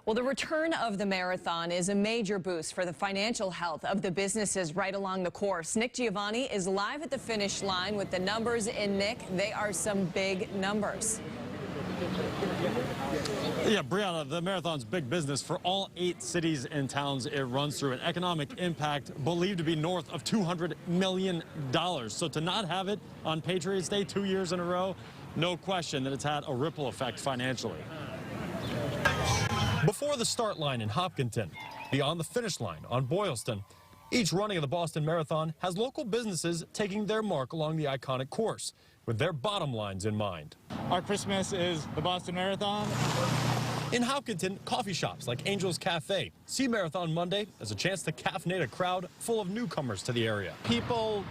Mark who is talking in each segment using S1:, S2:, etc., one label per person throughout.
S1: Well, the return of the marathon is a major boost for the financial health of the businesses right along the course. Nick Giovanni is live at the finish line with the numbers in. Nick, they are some big numbers.
S2: Yeah, Brianna, the marathon's big business for all 8 cities and towns it runs through. An economic impact believed to be north of $200 million. So to not have it on Patriots Day 2 years in a row, no question that it's had a ripple effect financially. Before the start line in Hopkinton, beyond the finish line on Boylston, each running of the Boston Marathon has local businesses taking their mark along the iconic course with their bottom lines in mind.
S3: Our Christmas is the Boston Marathon.
S2: In Hopkinton, coffee shops like Angel's Cafe see Marathon Monday as a chance to caffeinate a crowd full of newcomers to the area.
S4: People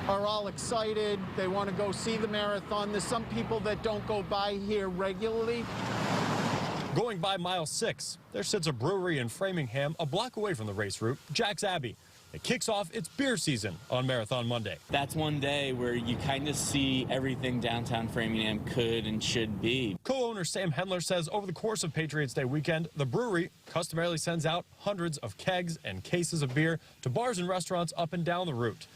S4: are all excited. They want to go see the marathon. There's some people that don't go by here regularly.
S2: Going by mile 6, there sits a brewery in Framingham a block away from the race route, Jack's Abbey. It kicks off its beer season on Marathon Monday.
S5: That's one day where you kind of see everything downtown Framingham could and should be. Co-owner Sam Hendler says over the course of Patriots Day weekend, the brewery customarily sends out hundreds of kegs and cases of beer to bars and restaurants up and down the route.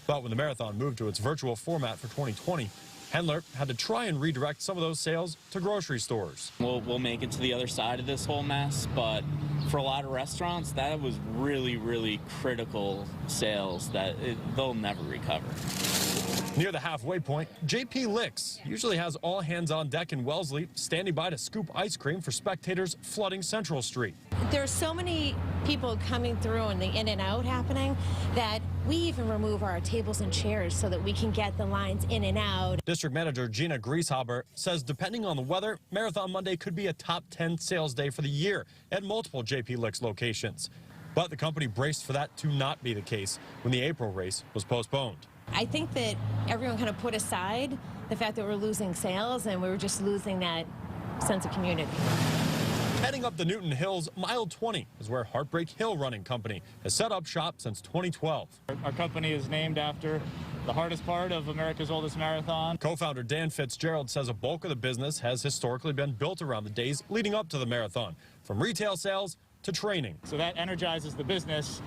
S5: But when the marathon moved to its virtual format for 2020, Hendler had to try and redirect some of those sales to grocery stores. We'll make it to the other side of this whole mess, but for a lot of restaurants, that was really critical sales that they'll never recover.
S2: Near the halfway point, JP Licks usually has all hands on deck in Wellesley, standing by to scoop ice cream for spectators flooding Central Street.
S6: There's so many people coming through and the in and out happening that we even remove our tables and chairs so that we can get the lines in and out.
S2: District Manager Gina Grieshaber says depending on the weather, Marathon Monday could be a top 10 sales day for the year at multiple JP Licks locations. But the company braced for that to not be the case when the April race was postponed.
S6: I think that everyone kind of put aside the fact that we're losing sales and we were just losing that sense of community.
S2: Heading up the Newton Hills, mile 20 is where Heartbreak Hill Running Company has set up shop since 2012.
S3: Our company is named after the hardest part of America's oldest marathon.
S2: Co-founder Dan Fitzgerald says a bulk of the business has historically been built around the days leading up to the marathon, from retail sales to training.
S3: So that energizes the business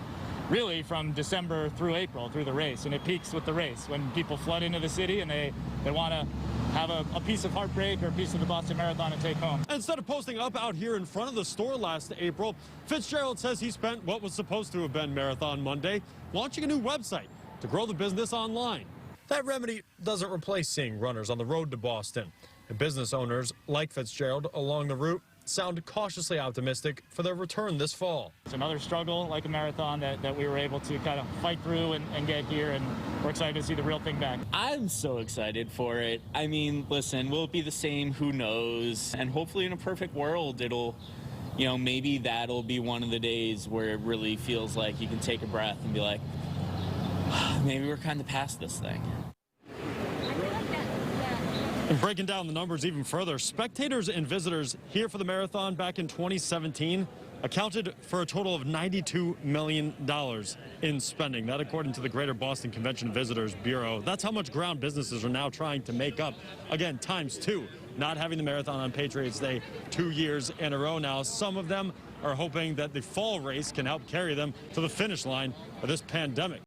S3: really from December through April, through the race, and it peaks with the race when people flood into the city and they want to have a piece of Heartbreak or a piece of the Boston Marathon and take home.
S2: Instead of posting up out here in front of the store last April, Fitzgerald says he spent what was supposed to have been Marathon Monday launching a new website to grow the business online. That remedy doesn't replace seeing runners on the road to Boston. And business owners like Fitzgerald along the route sound cautiously optimistic for their return this fall.
S3: It's another struggle like a marathon that we were able to kind of fight through and get here, and we're excited to see the real thing back.
S5: I'm so excited for it. I mean, listen, will it be the same? Who knows? And hopefully in a perfect world, it'll, maybe that'll be one of the days where it really feels like you can take a breath and be like, maybe we're kind of past this thing.
S2: And breaking down the numbers even further, spectators and visitors here for the marathon back in 2017 accounted for a total of $92 million in spending. That according to the Greater Boston Convention and Visitors Bureau. That's how much ground businesses are now trying to make up. Again, ×2, not having the marathon on Patriots Day 2 years in a row now. Some of them are hoping that the fall race can help carry them to the finish line of this pandemic.